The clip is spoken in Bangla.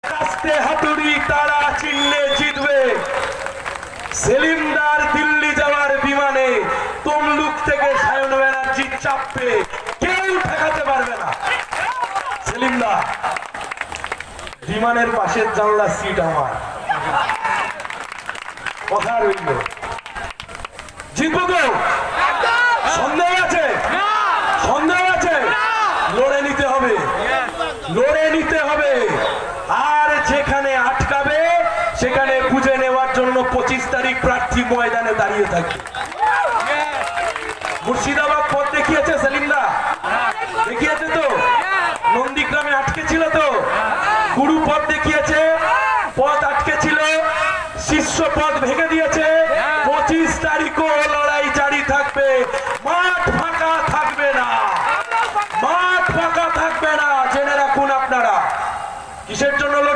কাস্তে হাতুড়ি তারা চিহ্নে জিতবে। সেলিমদার দিল্লি যাওয়ার বিমানে তমলুক থেকে সায়ন ব্যানার্জি চাপবে, কেউ ঠেকাতে পারবে না। সেলিমদা, বিমানের পাশের জানলা সিট আমার, কথা রইল। জিতবো তো? সন্দেহ আছে? সন্দেহ আছে? লড়ে নিতে হবে, লড়ে নিতে হবে। আর যেখানে আটকাবে সেখানে বুঝে নেওয়ার জন্য 25 তারিখ প্রার্থী ময়দানে দাঁড়িয়ে থাকবে। মুর্শিদাবাদ পথ দেখিয়েছে সেলিমদা, দেখিয়েছে তো? নন্দীগ্রামে আটকে ছিল তো? গুরু পথ দেখিয়েছে, পথ আটকে ছিল, শিষ্য পথ ভেঙে দিয়েছে।